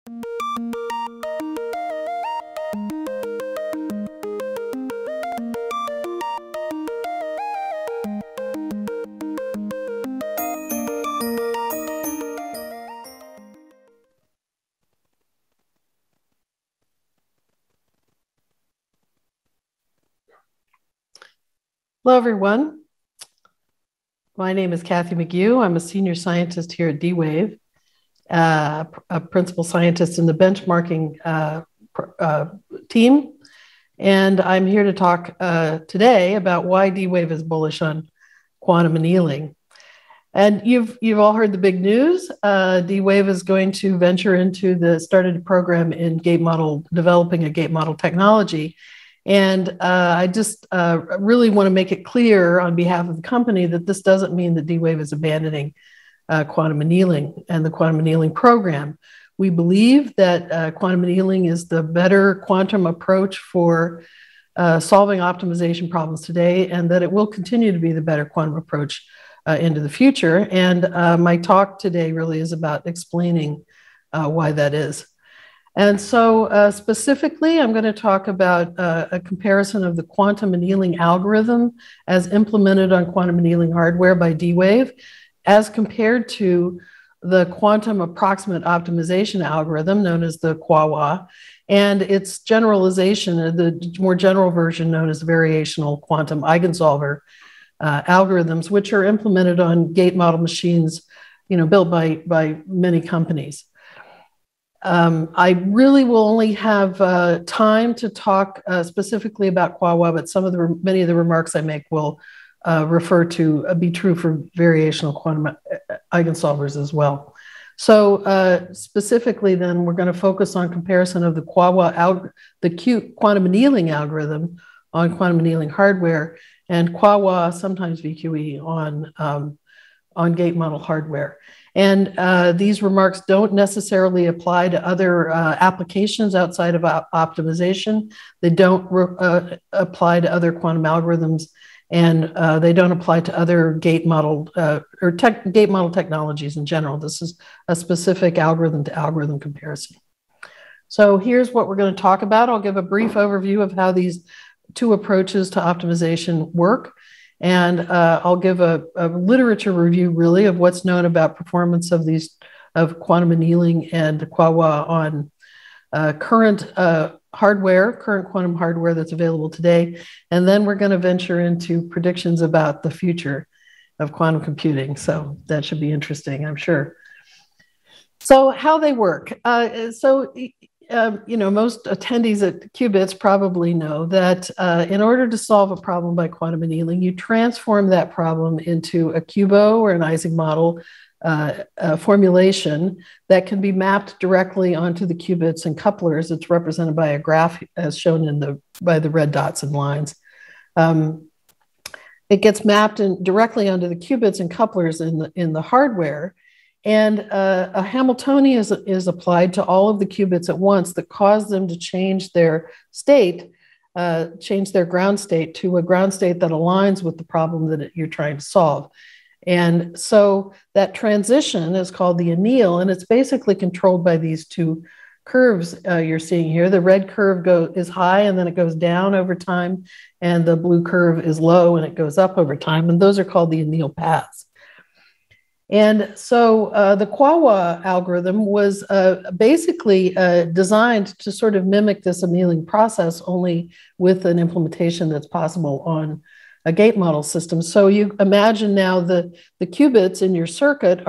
Hello, everyone. My name is Kathy McHugh. I'm a senior scientist here at D-Wave, a principal scientist in the benchmarking team. And I'm here to talk today about why D-Wave is bullish on quantum annealing. And you've all heard the big news. D-Wave is going to venture into started a program in developing a gate model technology. And I just really want to make it clear on behalf of the company that this doesn't mean that D-Wave is abandoning quantum annealing and the quantum annealing program. We believe that quantum annealing is the better quantum approach for solving optimization problems today, and that it will continue to be the better quantum approach into the future. And my talk today really is about explaining why that is. And so specifically, I'm going to talk about a comparison of the quantum annealing algorithm as implemented on quantum annealing hardware by D-Wave as compared to the quantum approximate optimization algorithm known as the QAWA and its generalization, the more general version known as variational quantum eigensolver algorithms, which are implemented on gate model machines, built by many companies. I really will only have time to talk specifically about QAWA, but many of the remarks I make will refer to be true for variational quantum eigensolvers as well. So specifically then, we're going to focus on comparison of the QAWA, the quantum annealing algorithm on quantum annealing hardware and QAWA, sometimes VQE, on gate model hardware. And these remarks don't necessarily apply to other applications outside of optimization. They don't apply to other quantum algorithms, and they don't apply to other gate model gate model technologies in general. This is a specific algorithm to algorithm comparison. So here's what we're going to talk about. I'll give a brief overview of how these two approaches to optimization work. And I'll give a literature review, really, of what's known about performance of quantum annealing and QAWA on current quantum hardware that's available today. And then we're going to venture into predictions about the future of quantum computing. So that should be interesting, I'm sure. So how they work. Most attendees at Qubits probably know that in order to solve a problem by quantum annealing, you transform that problem into a QUBO or an Ising model formulation that can be mapped directly onto the qubits and couplers. It's represented by a graph as shown by the red dots and lines. It gets mapped directly onto the qubits and couplers in the hardware. And a Hamiltonian is applied to all of the qubits at once that cause them to change their state, change their ground state to a ground state that aligns with the problem that you're trying to solve. And so that transition is called the anneal, and it's basically controlled by these two curves you're seeing here. The red curve is high and then it goes down over time, and the blue curve is low and it goes up over time. And those are called the anneal paths. And so the QAWA algorithm was basically designed to sort of mimic this annealing process, only with an implementation that's possible on a gate model system. So you imagine now the qubits in your circuit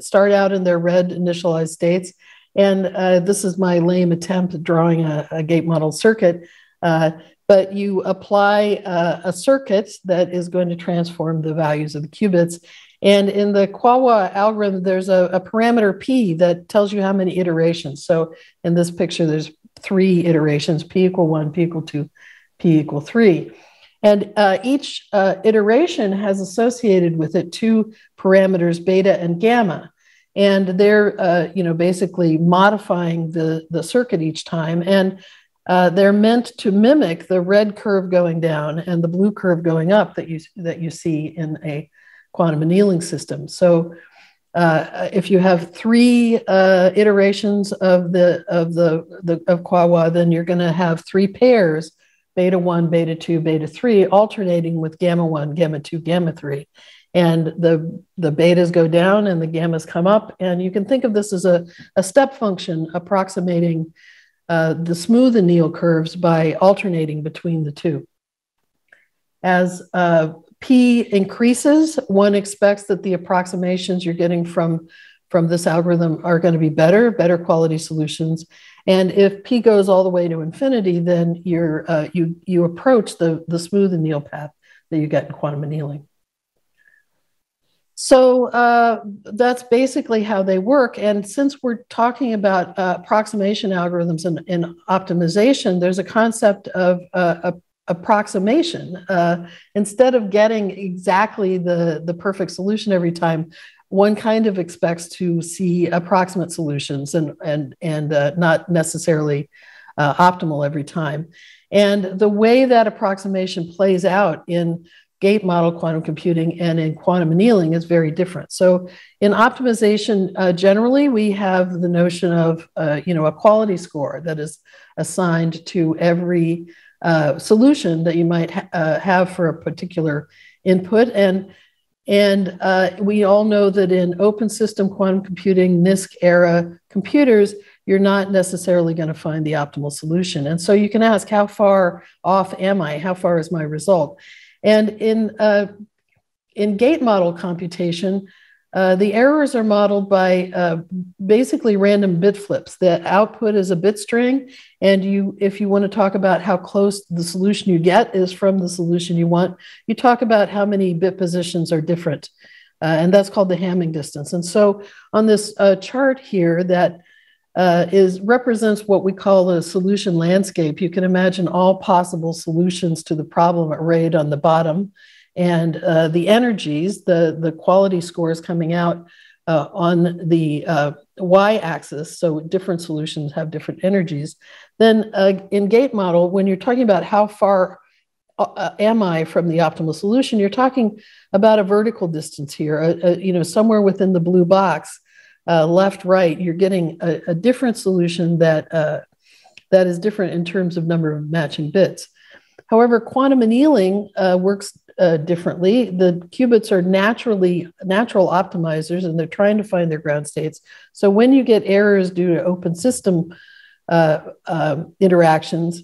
start out in their red initialized states. And this is my lame attempt at drawing a gate model circuit. But you apply a circuit that is going to transform the values of the qubits. And in the QAWA algorithm, there's a parameter P that tells you how many iterations. So in this picture, there's 3 iterations, P equal 1, P equal 2, P equal 3. And each iteration has associated with it 2 parameters, beta and gamma. And they're basically modifying the circuit each time. And they're meant to mimic the red curve going down and the blue curve going up that you see in a quantum annealing system. So if you have three iterations of Quawa, then you're going to have three pairs, beta 1, beta 2, beta 3, alternating with gamma 1, gamma 2, gamma 3. And the betas go down and the gammas come up. And you can think of this as a step function approximating the smooth anneal curves by alternating between the two. As P increases, one expects that the approximations you're getting from this algorithm are going to be better quality solutions. And if P goes all the way to infinity, then you approach the smooth anneal path that you get in quantum annealing. So that's basically how they work. And since we're talking about approximation algorithms and optimization, there's a concept of approximation. Instead of getting exactly the perfect solution every time, one kind of expects to see approximate solutions and not necessarily optimal every time. And the way that approximation plays out in gate model quantum computing and in quantum annealing is very different. So in optimization, generally, we have the notion of a quality score that is assigned to every solution that you might have for a particular input. And we all know that in open system quantum computing, NISQ era computers, you're not necessarily going to find the optimal solution. And so you can ask, how far off am I? How far is my result? And in gate model computation, the errors are modeled by basically random bit flips. The output is a bit string, and if you want to talk about how close the solution you get is from the solution you want, you talk about how many bit positions are different, and that's called the Hamming distance. And so on this chart here that represents what we call a solution landscape. You can imagine all possible solutions to the problem arrayed on the bottom, and the energies, the quality scores coming out on the y-axis. So different solutions have different energies. Then in gate model, when you're talking about how far am I from the optimal solution, you're talking about a vertical distance here, somewhere within the blue box. Left, right, you're getting a different solution that is different in terms of number of matching bits. However, quantum annealing works differently. The qubits are natural optimizers, and they're trying to find their ground states. So when you get errors due to open system interactions,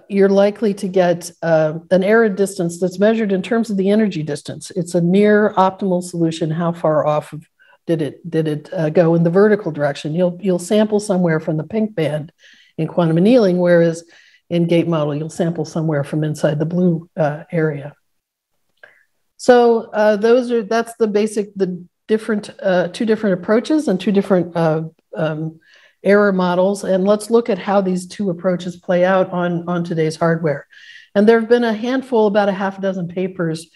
you're likely to get an error distance that's measured in terms of the energy distance. It's a near optimal solution. How far off did it go in the vertical direction? You'll sample somewhere from the pink band in quantum annealing, whereas in gate model, you'll sample somewhere from inside the blue area. So that's the two different approaches and two different error models. And let's look at how these two approaches play out on today's hardware. And there have been a handful, about a half dozen papers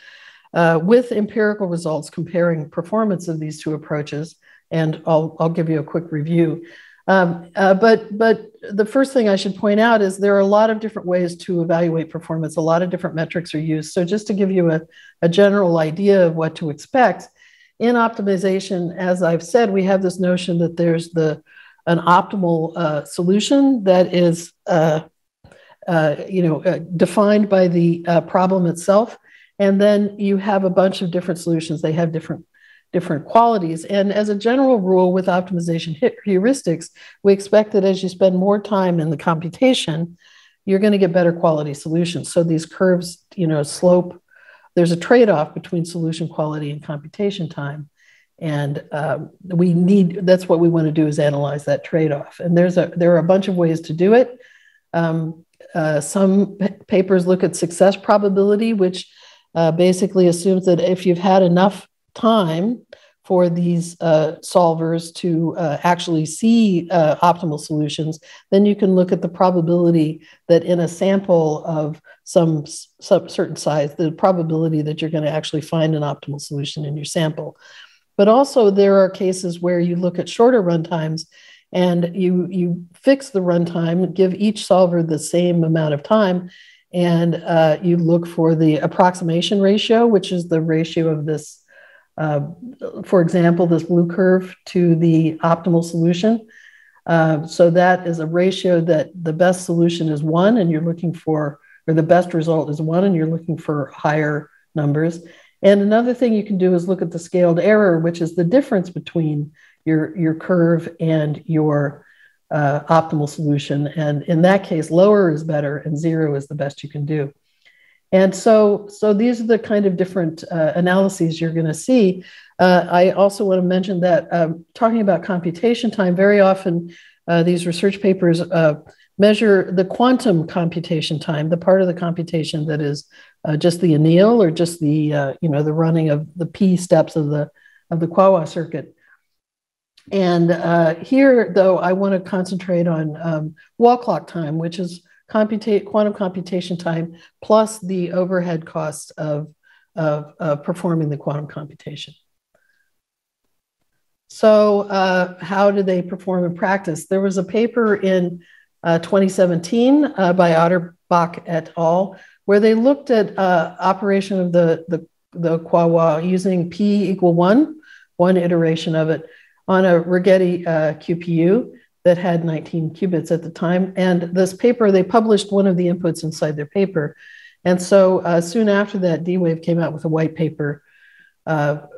with empirical results comparing performance of these two approaches. And I'll give you a quick review. But the first thing I should point out is there are a lot of different ways to evaluate performance. A lot of different metrics are used. So just to give you a general idea of what to expect, in optimization, as I've said, we have this notion that there's an optimal solution that is defined by the problem itself. And then you have a bunch of different solutions. They have different qualities. And as a general rule with optimization heuristics, we expect that as you spend more time in the computation, you're going to get better quality solutions. So these curves, slope. There's a trade-off between solution quality and computation time. And that's what we want to do, is analyze that trade-off. And there are a bunch of ways to do it. Some papers look at success probability, which basically assumes that if you've had enough time for these solvers to actually see optimal solutions, then you can look at the probability that in a sample of some certain size, the probability that you're going to actually find an optimal solution in your sample. But also there are cases where you look at shorter runtimes and you fix the runtime, give each solver the same amount of time, and you look for the approximation ratio, which is the ratio of this for example, this blue curve to the optimal solution. So that is a ratio that the best solution is 1 and you're looking for, or the best result is 1 and you're looking for higher numbers. And another thing you can do is look at the scaled error, which is the difference between your curve and your optimal solution. And in that case, lower is better and 0 is the best you can do. And so these are the kind of different analyses you're going to see. I also want to mention that talking about computation time, very often these research papers measure the quantum computation time, the part of the computation that is just the anneal or just the the running of the P steps of the Quawa circuit. And here, though, I want to concentrate on wall clock time, which is quantum computation time plus the overhead costs of performing the quantum computation. So how do they perform in practice? There was a paper in 2017 by Otterbach et al., where they looked at operation of the Quawa using P equal 1 iteration of it, on a Rigetti QPU that had 19 qubits at the time. And this paper, they published one of the inputs inside their paper. And so soon after that, D-Wave came out with a white paper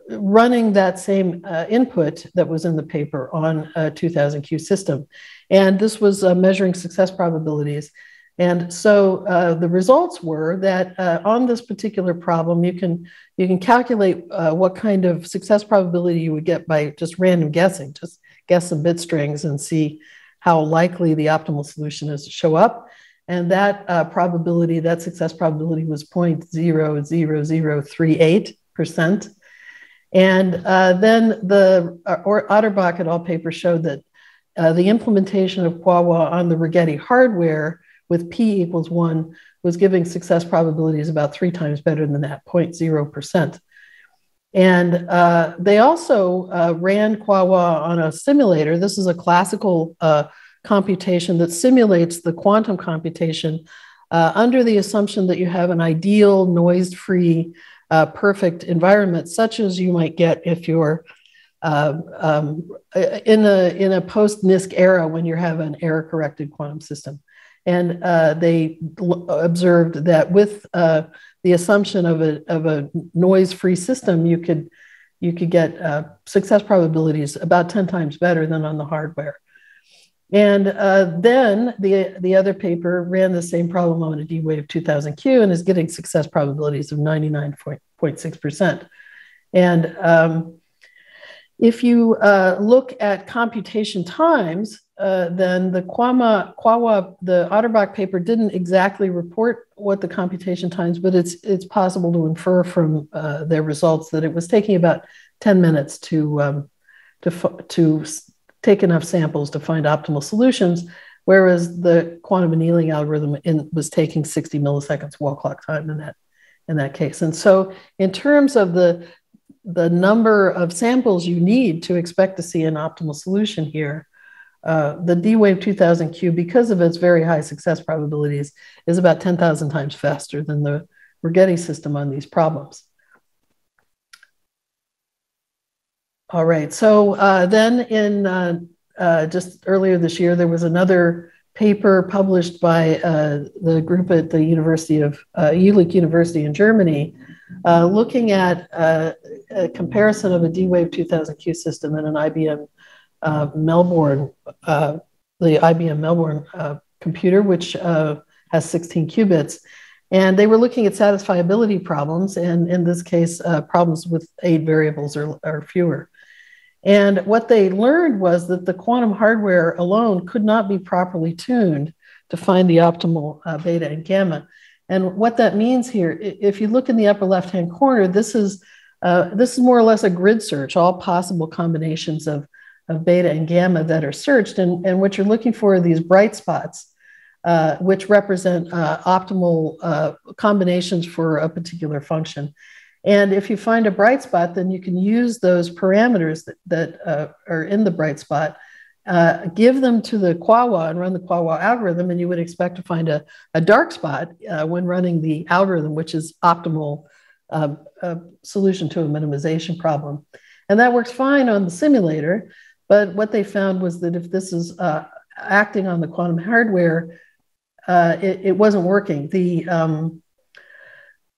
running that same input that was in the paper on a 2000 Q system. And this was measuring success probabilities. And so the results were that on this particular problem, you can calculate what kind of success probability you would get by just random guessing. Just guess some bit strings and see how likely the optimal solution is to show up. And that probability, that success probability was 0.00038%. And then the Otterbach et al. Paper showed that the implementation of Quawa on the Rigetti hardware with P equals 1 was giving success probabilities about 3 times better than that, 0.0%. And they also ran Quawa on a simulator. This is a classical computation that simulates the quantum computation under the assumption that you have an ideal, noise-free, perfect environment, such as you might get if you're in a post-NISQ era when you have an error-corrected quantum system. And they observed that with the assumption of a noise-free system, you could get success probabilities about 10 times better than on the hardware. And then the other paper ran the same problem on a D-Wave 2000 Q and is getting success probabilities of 99.6%. And if you look at computation times, then the Quawa, the Otterbach paper didn't exactly report what the computation times, but it's possible to infer from their results that it was taking about 10 minutes to take enough samples to find optimal solutions, whereas the quantum annealing algorithm was taking 60 milliseconds wall clock time in that case. And so in terms of the number of samples you need to expect to see an optimal solution here, the D-Wave 2000 Q, because of its very high success probabilities, is about 10,000 times faster than the Rigetti system on these problems. All right, so then in just earlier this year, there was another paper published by the group at the University of Jülich University in Germany, looking at a comparison of a D-Wave 2000 Q system and an IBM Melbourne, the IBM Melbourne computer, which has 16 qubits. And they were looking at satisfiability problems, and in this case, problems with 8 variables or fewer. And what they learned was that the quantum hardware alone could not be properly tuned to find the optimal beta and gamma. And what that means here, if you look in the upper left-hand corner, this is more or less a grid search, all possible combinations of beta and gamma that are searched. And what you're looking for are these bright spots, which represent optimal combinations for a particular function. And if you find a bright spot, then you can use those parameters that are in the bright spot, give them to the Quawa and run the Quawa algorithm, and you would expect to find a dark spot when running the algorithm, which is optimal a solution to a minimization problem. And that works fine on the simulator, but what they found was that if this is acting on the quantum hardware, it wasn't working. The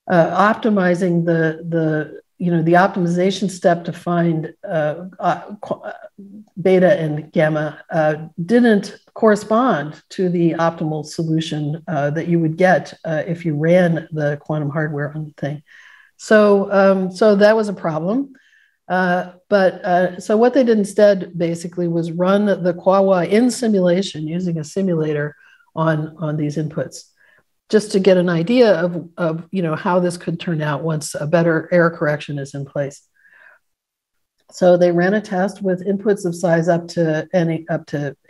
optimizing the optimization step to find beta and gamma didn't correspond to the optimal solution that you would get if you ran the quantum hardware on the thing. So that was a problem. So what they did instead basically was run the Quawa in simulation using a simulator on these inputs, just to get an idea of how this could turn out once a better error correction is in place. So they ran a test with inputs of size up to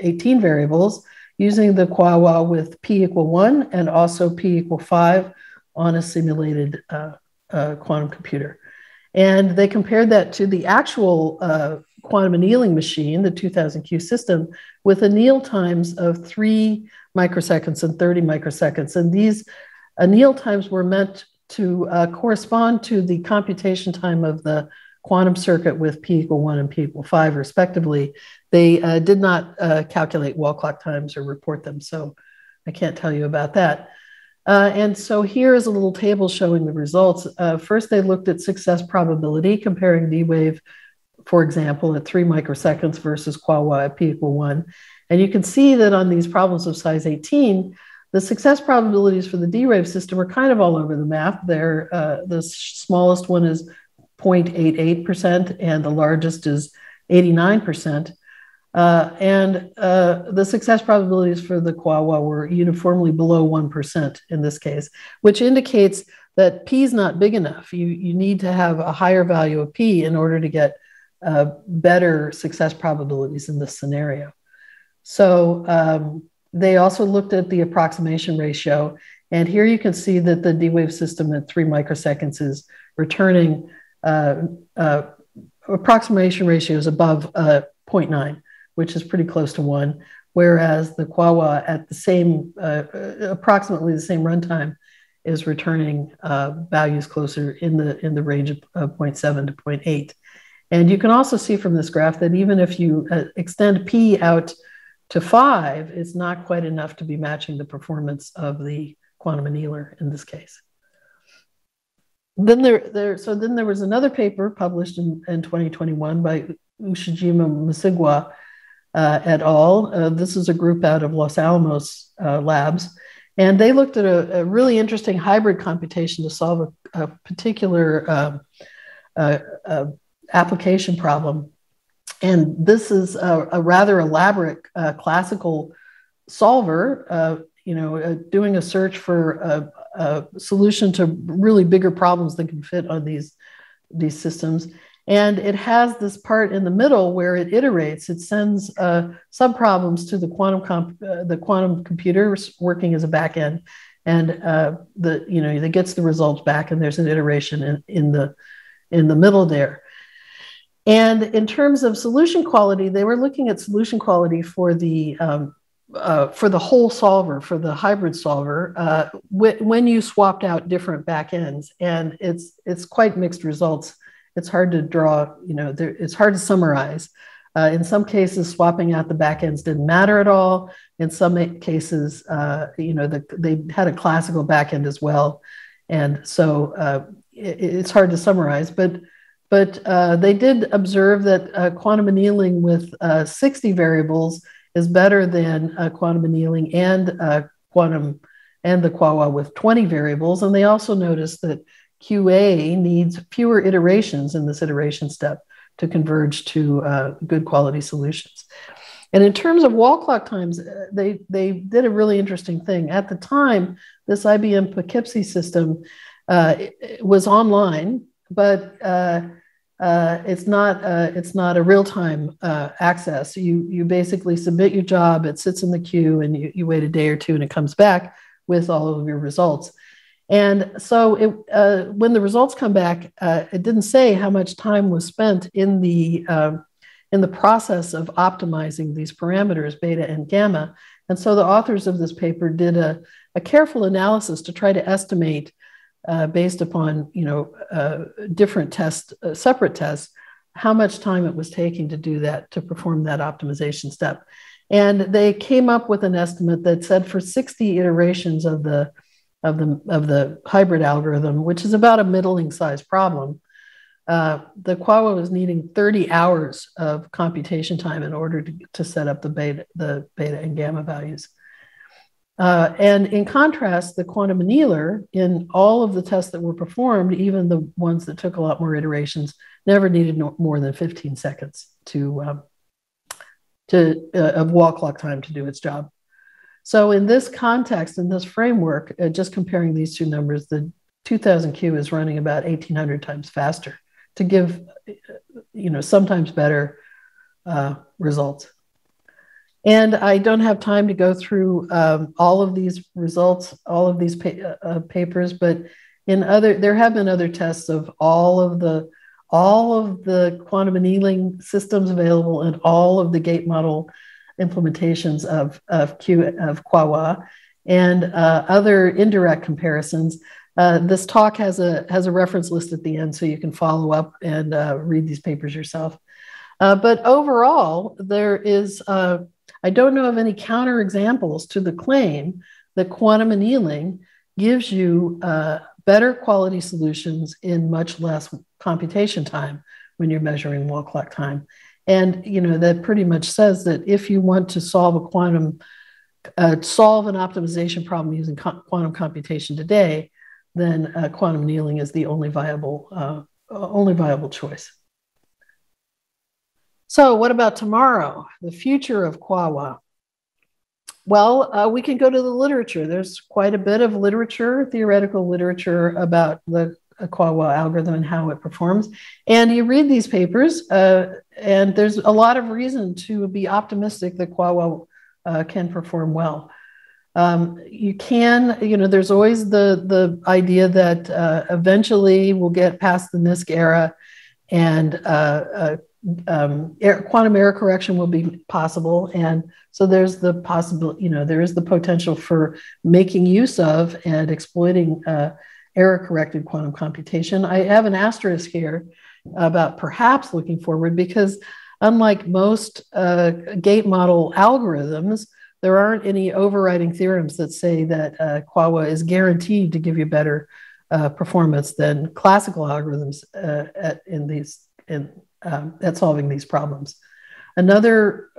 18 variables using the Quawa with p = 1 and also p = 5 on a simulated quantum computer. And they compared that to the actual quantum annealing machine, the 2000Q system, with anneal times of 3 microseconds and 30 microseconds. And these anneal times were meant to correspond to the computation time of the quantum circuit with p = 1 and p = 5, respectively. They did not calculate wall clock times or report them, so I can't tell you about that. And so here is a little table showing the results. First, they looked at success probability, comparing D-Wave, for example, at 3 microseconds versus Quawa at p = 1. And you can see that on these problems of size 18, the success probabilities for the D-Wave system are kind of all over the map. The smallest one is 0.88%, and the largest is 89%. The success probabilities for the Quawa were uniformly below 1% in this case, which indicates that p is not big enough. You need to have a higher value of p in order to get better success probabilities in this scenario. So they also looked at the approximation ratio, and here you can see that the D-Wave system at 3 microseconds is returning approximation ratios above 0.9. which is pretty close to 1, whereas the Quawa at the same, approximately the same runtime is returning values closer in the range of 0.7 to 0.8. And you can also see from this graph that even if you extend p out to 5, it's not quite enough to be matching the performance of the quantum annealer in this case. Then there was another paper published in 2021 by Ushijima Musigwa et al. This is a group out of Los Alamos labs, and they looked at a really interesting hybrid computation to solve a particular application problem. And this is a rather elaborate classical solver, doing a search for a solution to really bigger problems than can fit on these systems. And it has this part in the middle where it iterates. It sends subproblems to the quantum computer working as a backend, and it gets the results back, and there's an iteration in the middle there. And in terms of solution quality, they were looking at solution quality for the whole solver, for the hybrid solver, when you swapped out different backends, and it's quite mixed results. It's hard to draw, it's hard to summarize. In some cases, swapping out the backends didn't matter at all. In some cases, they had a classical backend as well. And so it's hard to summarize, but they did observe that quantum annealing with 60 variables is better than quantum annealing and the Quawa with 20 variables. And they also noticed that QA needs fewer iterations in this iteration step to converge to good quality solutions. And in terms of wall clock times, they did a really interesting thing. At the time, this IBM Poughkeepsie system was online, but it's not a real-time access. You basically submit your job, it sits in the queue, and you wait a day or two, and it comes back with all of your results. And so when the results come back, it didn't say how much time was spent in the process of optimizing these parameters, beta and gamma. And so the authors of this paper did a careful analysis to try to estimate based upon different tests, separate tests, how much time it was taking to do that, to perform that optimization step. And they came up with an estimate that said for 60 iterations of the hybrid algorithm, which is about a middling sized problem, the Quawa was needing 30 hours of computation time in order to set up the beta and gamma values. And in contrast, the quantum annealer, in all of the tests that were performed, even the ones that took a lot more iterations, never needed more than 15 seconds of wall clock time to do its job. So in this context, in this framework, just comparing these two numbers, the 2000Q is running about 1,800 times faster to give, sometimes better results. And I don't have time to go through all of these results, all of these papers, but there have been other tests of all of the quantum annealing systems available and all of the gate model implementations of Quawa and other indirect comparisons. This talk has a reference list at the end, so you can follow up and read these papers yourself. But overall, there is, I don't know of any counterexamples to the claim that quantum annealing gives you better quality solutions in much less computation time when you're measuring wall clock time. And that pretty much says that if you want to solve an optimization problem using quantum computation today, then quantum annealing is the only viable choice. So what about tomorrow, the future of Quawa? Well, we can go to the literature. There's quite a bit of literature, theoretical literature about the Quawa algorithm and how it performs. And you read these papers, and there's a lot of reason to be optimistic that Quawa can perform well. There's always the idea that eventually we'll get past the NISQ era and quantum error correction will be possible. And so there's the possibility, there is the potential for making use of and exploiting error-corrected quantum computation. I have an asterisk here about perhaps looking forward, because unlike most gate model algorithms, there aren't any overriding theorems that say that Quawa is guaranteed to give you better performance than classical algorithms at solving these problems. Another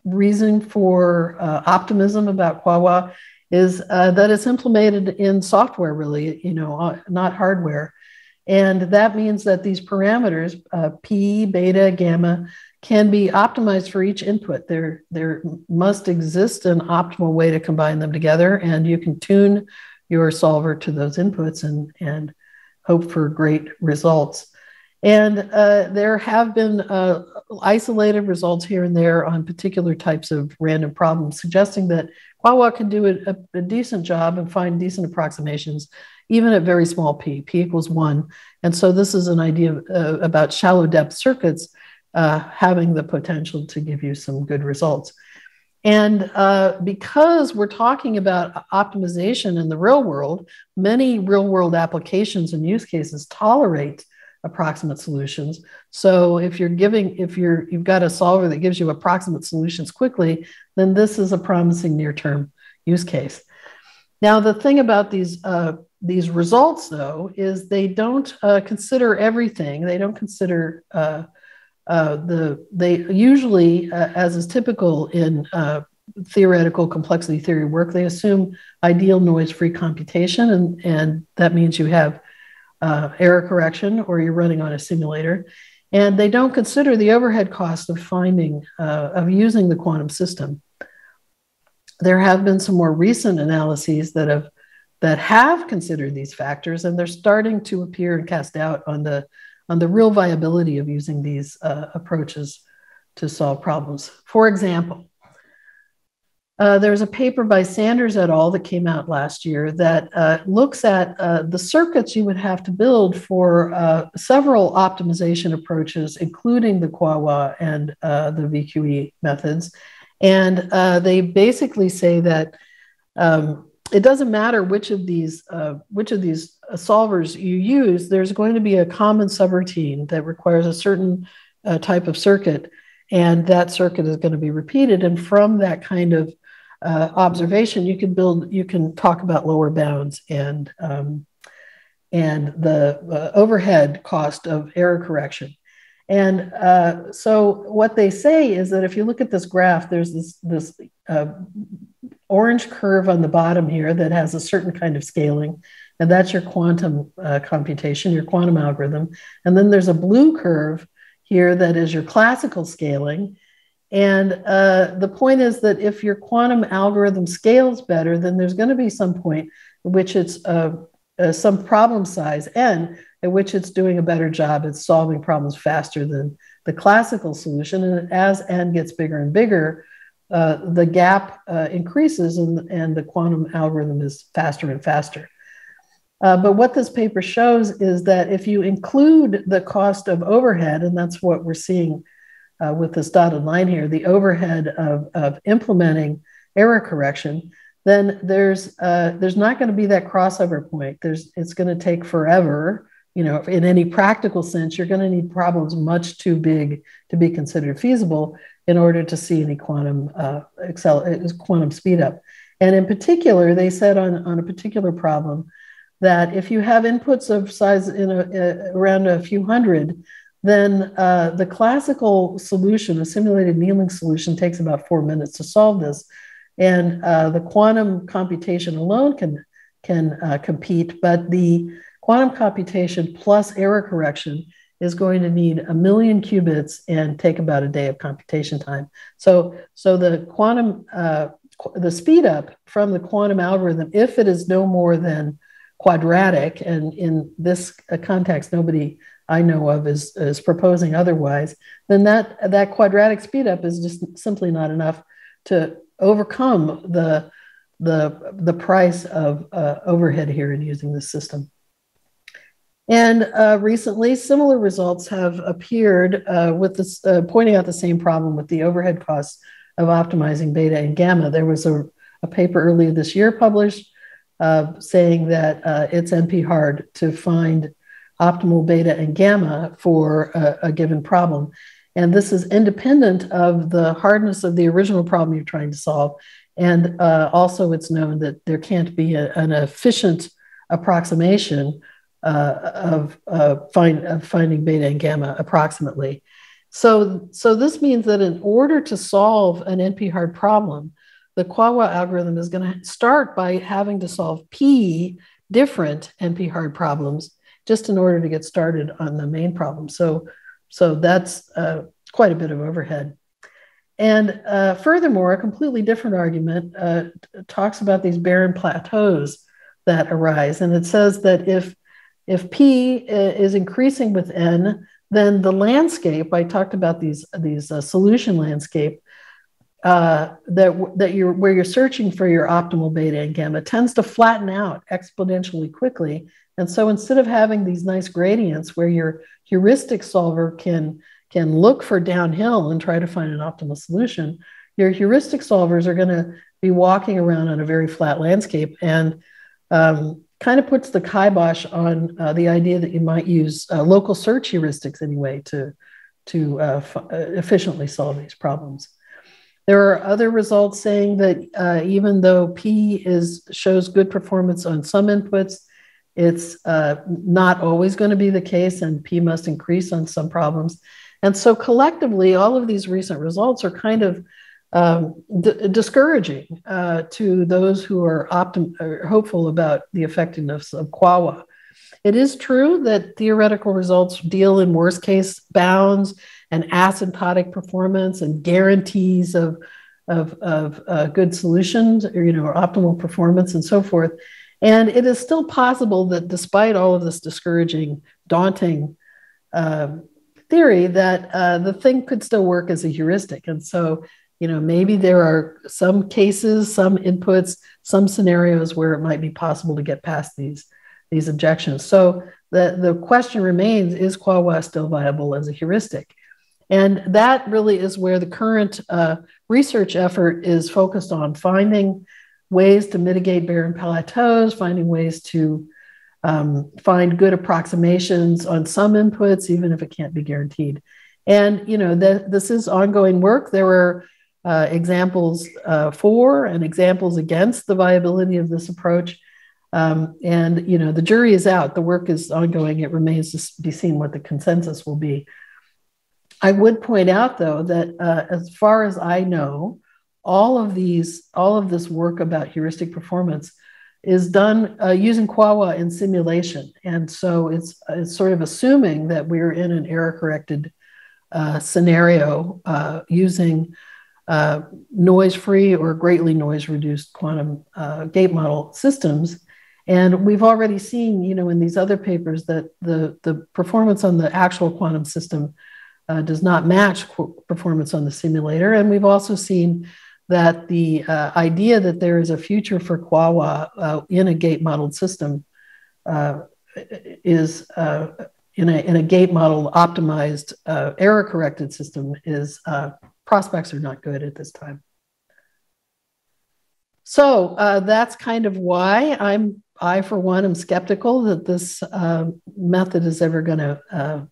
reason for optimism about Quawa is that it's implemented in software, really, not hardware. And that means that these parameters, P, beta, gamma, can be optimized for each input. There must exist an optimal way to combine them together, and you can tune your solver to those inputs and hope for great results. And there have been isolated results here and there on particular types of random problems, suggesting that Quawa can do a decent job and find decent approximations, even at very small p equals 1. And so this is an idea about shallow depth circuits having the potential to give you some good results. And because we're talking about optimization in the real world, many real world applications and use cases tolerate approximate solutions. So if you've got a solver that gives you approximate solutions quickly, then this is a promising near-term use case. Now, the thing about these results, though, is they don't consider everything. They don't consider they usually, as is typical in theoretical complexity theory work, they assume ideal noise-free computation, and that means you have error correction or you're running on a simulator. And they don't consider the overhead cost of using the quantum system. There have been some more recent analyses that have considered these factors, and they're starting to appear and cast doubt on the real viability of using these approaches to solve problems. For example, there's a paper by Sanders et al. That came out last year that looks at the circuits you would have to build for several optimization approaches, including the Quawa and the VQE methods. And they basically say that it doesn't matter which of these solvers you use, there's going to be a common subroutine that requires a certain type of circuit, and that circuit is going to be repeated. And from that kind of observation, you can talk about lower bounds and the overhead cost of error correction. And so what they say is that if you look at this graph, there's this orange curve on the bottom here that has a certain kind of scaling, and that's your quantum computation, your quantum algorithm. And then there's a blue curve here that is your classical scaling. And the point is that if your quantum algorithm scales better, then there's going to be some point at which it's some problem size n at which it's doing a better job at solving problems faster than the classical solution. And as n gets bigger and bigger, the gap increases and the quantum algorithm is faster and faster. But what this paper shows is that if you include the cost of overhead, and that's what we're seeing with this dotted line here, the overhead of implementing error correction, then there's not going to be that crossover point. It's going to take forever. In any practical sense, you're going to need problems much too big to be considered feasible in order to see any quantum speed up. And in particular, they said on a particular problem that if you have inputs of size around a few hundred, then the classical solution, a simulated annealing solution, takes about 4 minutes to solve this. And the quantum computation alone can compete, but the quantum computation plus error correction is going to need 1 million qubits and take about a day of computation time. So the quantum, the speed up from the quantum algorithm, if it is no more than quadratic, and in this context, nobody I know of is proposing otherwise, then that quadratic speed up is just simply not enough to overcome the price of overhead here in using this system. And recently, similar results have appeared with this, pointing out the same problem with the overhead costs of optimizing beta and gamma. There was a paper earlier this year published saying that it's NP hard to find optimal beta and gamma for a given problem. And this is independent of the hardness of the original problem you're trying to solve. And also it's known that there can't be an efficient approximation of finding beta and gamma approximately. So this means that in order to solve an NP-hard problem, the Quagga algorithm is going to start by having to solve P different NP-hard problems just in order to get started on the main problem. So that's quite a bit of overhead. And furthermore, a completely different argument talks about these barren plateaus that arise. And it says that if P is increasing with N, then the landscape, I talked about these solution landscape, where you're searching for your optimal beta and gamma tends to flatten out exponentially quickly. And so instead of having these nice gradients where your heuristic solver can look for downhill and try to find an optimal solution, your heuristic solvers are going to be walking around on a very flat landscape, and kind of puts the kibosh on the idea that you might use local search heuristics anyway to efficiently solve these problems. There are other results saying that even though P shows good performance on some inputs, it's not always going to be the case, and P must increase on some problems. And so collectively, all of these recent results are kind of discouraging to those who are hopeful about the effectiveness of Quagga. It is true that theoretical results deal in worst case bounds and asymptotic performance and guarantees of good solutions, or optimal performance and so forth. And it is still possible that despite all of this discouraging, daunting theory, that the thing could still work as a heuristic. And so, maybe there are some cases, some inputs, some scenarios where it might be possible to get past these objections. So the question remains, is Quagga still viable as a heuristic? And that really is where the current research effort is focused on, finding ways to mitigate barren plateaus, finding ways to find good approximations on some inputs, even if it can't be guaranteed. And this is ongoing work. There are examples for and examples against the viability of this approach. And the jury is out. The work is ongoing. It remains to be seen what the consensus will be. I would point out, though, that as far as I know, all of this work about heuristic performance is done using Quawa in simulation. And so it's sort of assuming that we're in an error-corrected scenario using noise-free or greatly noise-reduced quantum gate model systems. And we've already seen, in these other papers that the performance on the actual quantum system does not match performance on the simulator. And we've also seen that the idea that there is a future for Quawa in a gate modeled system is in a gate model optimized error corrected system is prospects are not good at this time. So that's kind of why I for one am skeptical that this method is ever going to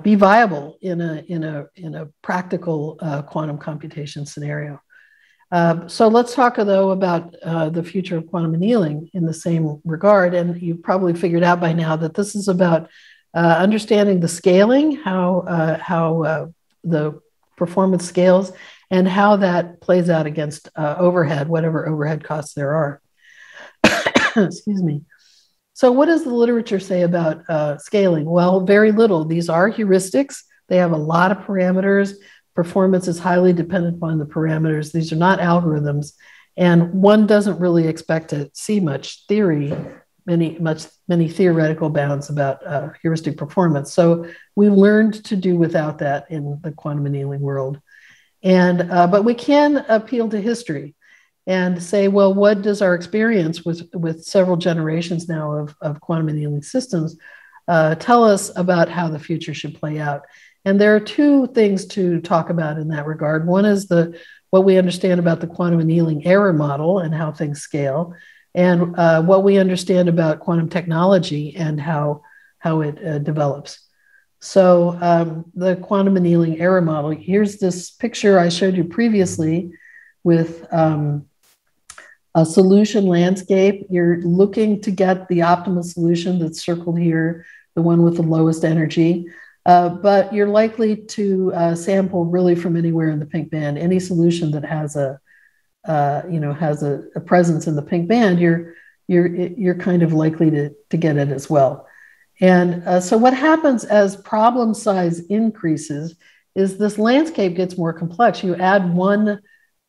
be viable in a practical quantum computation scenario. So let's talk, though, about the future of quantum annealing in the same regard. And you've probably figured out by now that this is about understanding the scaling, how the performance scales, and how that plays out against overhead, whatever overhead costs there are. Excuse me. So what does the literature say about scaling? Well, very little. These are heuristics. They have a lot of parameters. Performance is highly dependent upon the parameters. These are not algorithms. And one doesn't really expect to see much theory, many theoretical bounds about heuristic performance. So we learned to do without that in the quantum annealing world. And but we can appeal to history and say, well, what does our experience with several generations now of quantum annealing systems tell us about how the future should play out? And there are two things to talk about in that regard. One is what we understand about the quantum annealing error model and how things scale, and what we understand about quantum technology and how it develops. So the quantum annealing error model, here's this picture I showed you previously with a solution landscape. You're looking to get the optimal solution that's circled here, the one with the lowest energy. But you're likely to sample really from anywhere in the pink band. Any solution that has a presence in the pink band, you're kind of likely to get it as well. And so what happens as problem size increases is this landscape gets more complex. You add one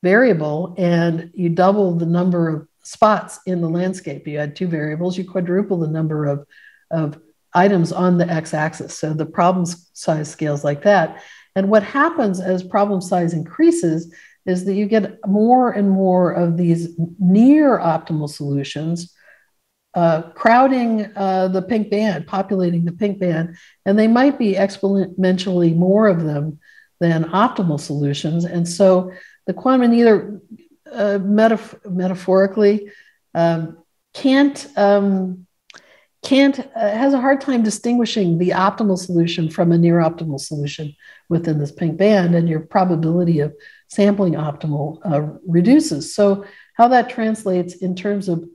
variable and you double the number of spots in the landscape. You add two variables, you quadruple the number of items on the x-axis. So the problem size scales like that. And what happens as problem size increases is that you get more and more of these near optimal solutions crowding the pink band, populating the pink band, and they might be exponentially more of them than optimal solutions. And so the quantum annealer metaphorically has a hard time distinguishing the optimal solution from a near optimal solution within this pink band, and your probability of sampling optimal reduces. So how that translates in terms of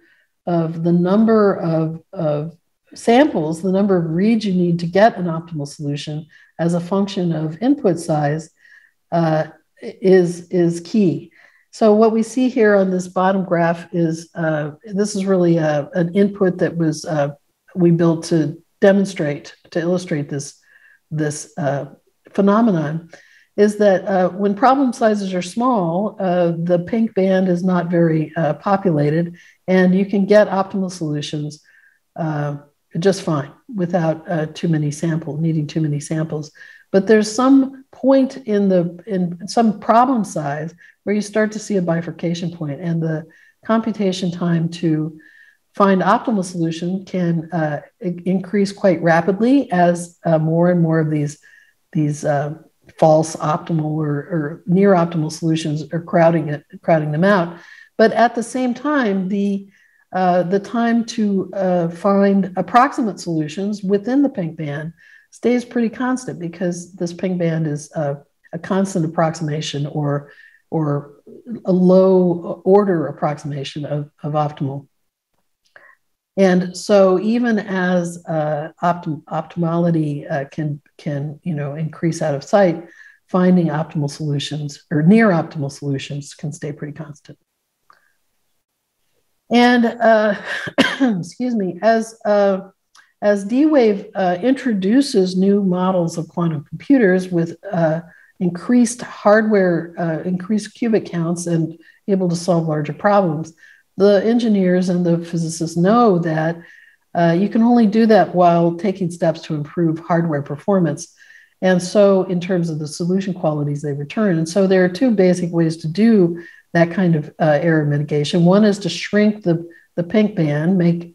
the number of samples, the number of reads you need to get an optimal solution as a function of input size is key. So what we see here on this bottom graph is, this is really an input that was we built to illustrate this phenomenon, is that when problem sizes are small, the pink band is not very populated, and you can get optimal solutions just fine without needing too many samples. But there's some point in some problem size where you start to see a bifurcation point, and the computation time to find optimal solution can increase quite rapidly as more and more of these false optimal or near optimal solutions are crowding them out. But at the same time, the the time to find approximate solutions within the pink band stays pretty constant, because this pink band is a constant approximation, or a low order approximation of optimal. And so even as optimality can increase out of sight, finding optimal solutions or near optimal solutions can stay pretty constant. And excuse me, as D-Wave introduces new models of quantum computers with increased hardware, increased qubit counts, and able to solve larger problems, the engineers and the physicists know that you can only do that while taking steps to improve hardware performance. And so in terms of the solution qualities they return. And so there are two basic ways to do that kind of error mitigation. One is to shrink the pink band, make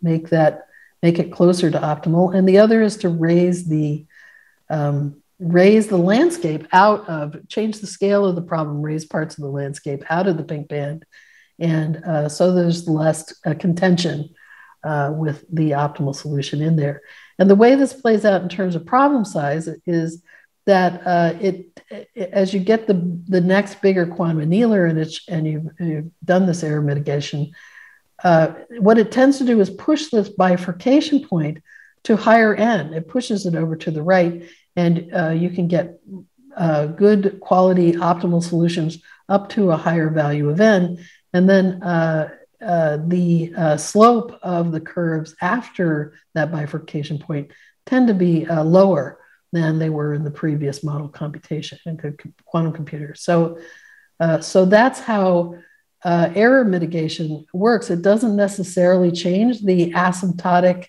it closer to optimal. And the other is to raise the landscape change the scale of the problem, raise parts of the landscape out of the pink band. And so there's less contention with the optimal solution in there. And the way this plays out in terms of problem size is that as you get the next bigger quantum annealer and you've done this error mitigation, what it tends to do is push this bifurcation point to higher n. It pushes it over to the right, and you can get good quality optimal solutions up to a higher value of n. And then the slope of the curves after that bifurcation point tend to be lower than they were in the previous model computation in quantum computers. So that's how error mitigation works. It doesn't necessarily change the asymptotic,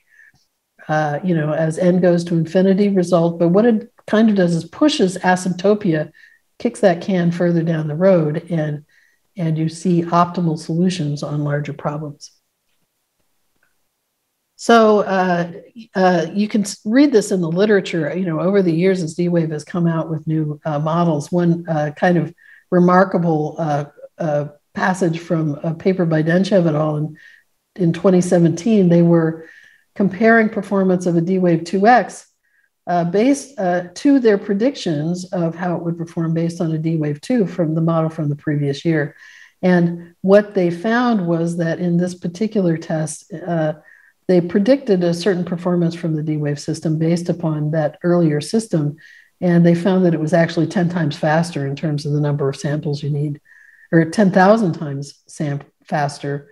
as n goes to infinity result, but what it kind of does is pushes asymptopia, kicks that can further down the road, and you see optimal solutions on larger problems. So you can read this in the literature. Over the years, as D-Wave has come out with new models, one kind of remarkable passage from a paper by Denchev et al. In 2017, they were comparing performance of a D-Wave 2X based to their predictions of how it would perform based on a D-Wave 2 from the model from the previous year. And what they found was that in this particular test, they predicted a certain performance from the D-Wave system based upon that earlier system. And they found that it was actually 10 times faster in terms of the number of samples you need, or 10,000 times faster.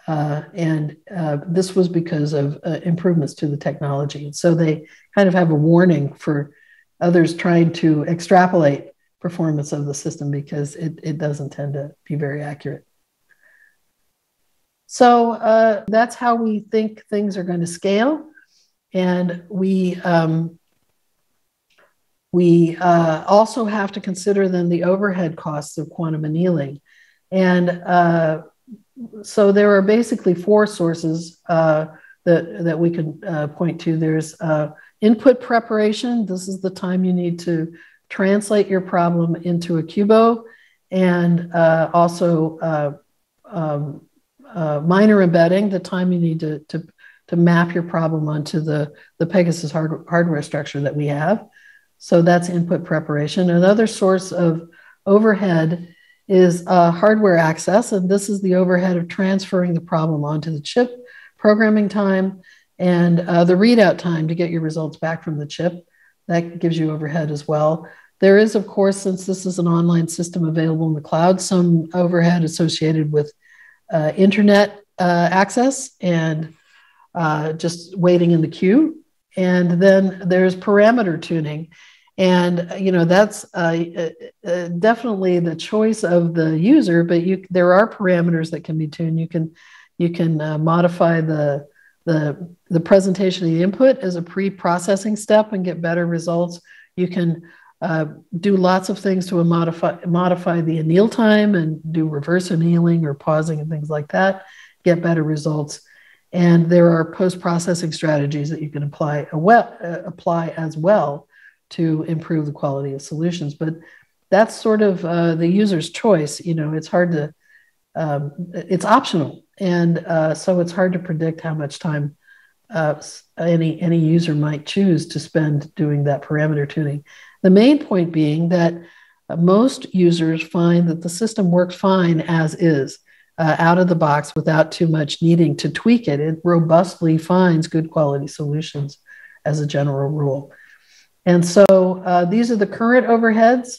And this was because of improvements to the technology. So they kind of have a warning for others trying to extrapolate performance of the system, because it doesn't tend to be very accurate. So that's how we think things are going to scale. And we also have to consider then the overhead costs of quantum annealing. And so there are basically four sources that we can point to. There's input preparation. This is the time you need to translate your problem into a QUBO, and also minor embedding, the time you need to map your problem onto the Pegasus hardware structure that we have. So that's input preparation. Another source of overhead is hardware access, and this is the overhead of transferring the problem onto the chip, programming time, and the readout time to get your results back from the chip. That gives you overhead as well. There is, of course, since this is an online system available in the cloud, some overhead associated with internet access and just waiting in the queue. And then there's parameter tuning. And that's definitely the choice of the user, but there are parameters that can be tuned. You can modify the presentation of the input as a pre-processing step and get better results. You can do lots of things to modify the anneal time and do reverse annealing or pausing and things like that, get better results. And there are post-processing strategies that you can apply as well to improve the quality of solutions. But that's sort of the user's choice. It's hard to, it's optional. So it's hard to predict how much time any user might choose to spend doing that parameter tuning. The main point being that most users find that the system works fine as is, out of the box without too much needing to tweak it. It robustly finds good quality solutions as a general rule. And so these are the current overheads.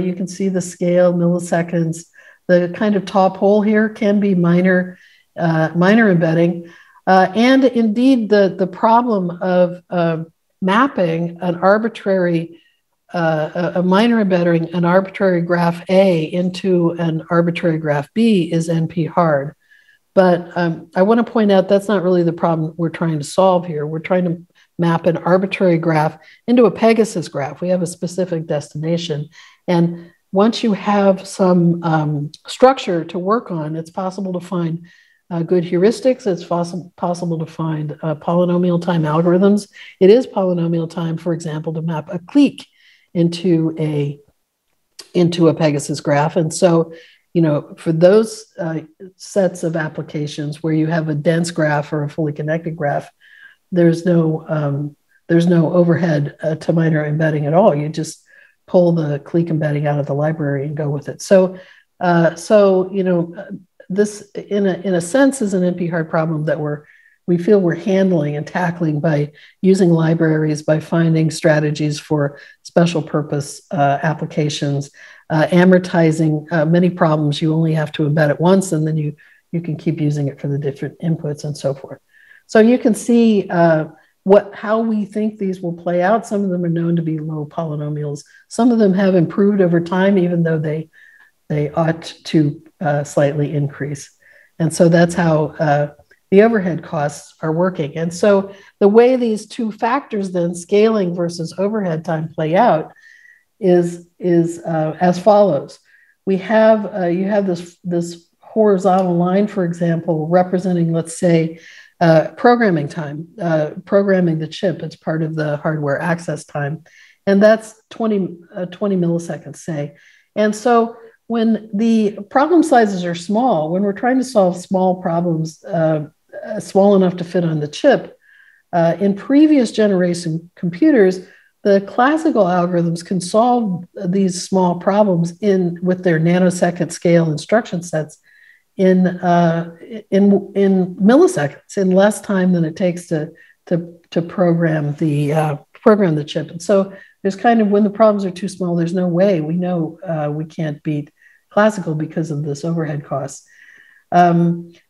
You can see the scale, milliseconds. The kind of top hole here can be minor embedding. And indeed, the problem of mapping an arbitrary, a minor embedding an arbitrary graph A into an arbitrary graph B is NP hard. But I want to point out that's not really the problem we're trying to solve here. We're trying to map an arbitrary graph into a Pegasus graph. We have a specific destination. And once you have some structure to work on, it's possible to find good heuristics. It's possible to find polynomial time algorithms. It is polynomial time, for example, to map a clique into a Pegasus graph. And so, for those sets of applications where you have a dense graph or a fully connected graph, there's no overhead to minor embedding at all. You just pull the clique embedding out of the library and go with it. So this, in a sense, is an NP-hard problem that we feel we're handling and tackling by using libraries, by finding strategies for special purpose applications, amortizing many problems. You only have to embed it once, and then you can keep using it for the different inputs and so forth. So you can see how we think these will play out. Some of them are known to be low polynomials. Some of them have improved over time, even though they ought to slightly increase. And so that's how the overhead costs are working. And so the way these two factors then, scaling versus overhead time, play out is as follows. You have this horizontal line, for example, representing, let's say, programming time, programming the chip. It's part of the hardware access time. And that's 20 milliseconds, say. And so when the problem sizes are small, when we're trying to solve small problems, small enough to fit on the chip, in previous generation computers, the classical algorithms can solve these small problems with their nanosecond scale instruction sets in milliseconds, in less time than it takes to program the chip. And so there's kind of, when the problems are too small, there's no way. We know we can't beat classical because of this overhead cost.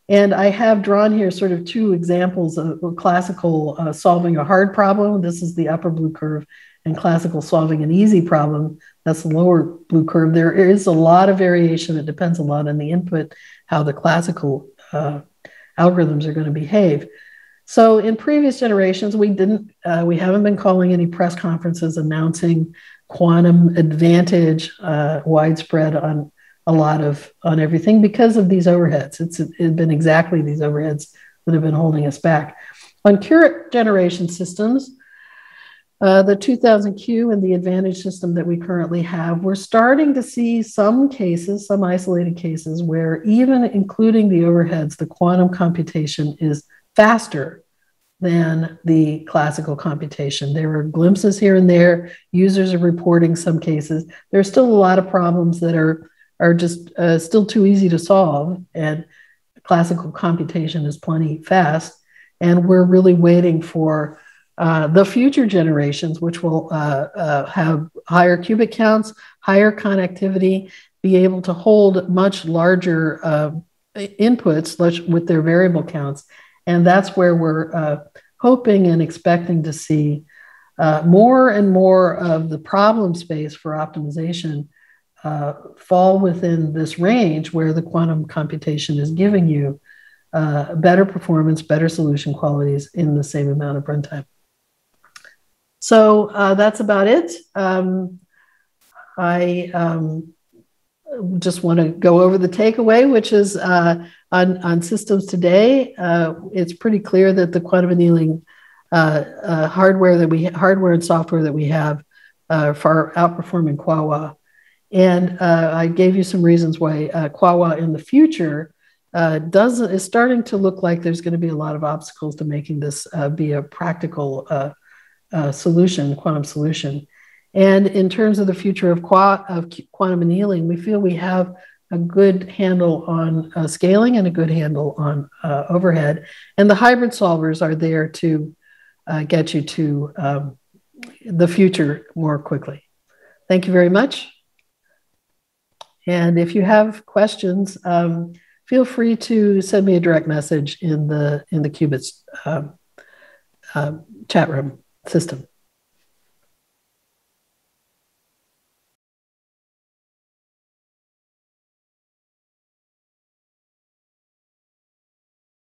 And I have drawn here sort of two examples of classical solving a hard problem. This is the upper blue curve, and classical solving an easy problem. That's the lower blue curve. There is a lot of variation. It depends a lot on the input, how the classical algorithms are going to behave. So in previous generations, we haven't been calling any press conferences announcing quantum advantage widespread on everything because of these overheads. It's been exactly these overheads that have been holding us back. On current generation systems, the 2000Q and the Advantage system that we currently have, we're starting to see some cases, some isolated cases, where even including the overheads, the quantum computation is faster than the classical computation. There are glimpses here and there. Users are reporting some cases. There's still a lot of problems that are just still too easy to solve, and classical computation is plenty fast. And we're really waiting for the future generations, which will have higher qubit counts, higher connectivity, be able to hold much larger inputs with their variable counts. And that's where we're hoping and expecting to see more and more of the problem space for optimization fall within this range where the quantum computation is giving you better performance, better solution qualities in the same amount of runtime. So that's about it. I just want to go over the takeaway, which is on systems today. It's pretty clear that the quantum annealing hardware and software that we have far outperforming Quahua. And I gave you some reasons why Quahua in the future doesn't is starting to look like there's going to be a lot of obstacles to making this be a practical solution, quantum solution. And in terms of the future of quantum annealing, we feel we have a good handle on scaling and a good handle on overhead. And the hybrid solvers are there to get you to the future more quickly. Thank you very much. And if you have questions, feel free to send me a direct message in the Qubits chat room system.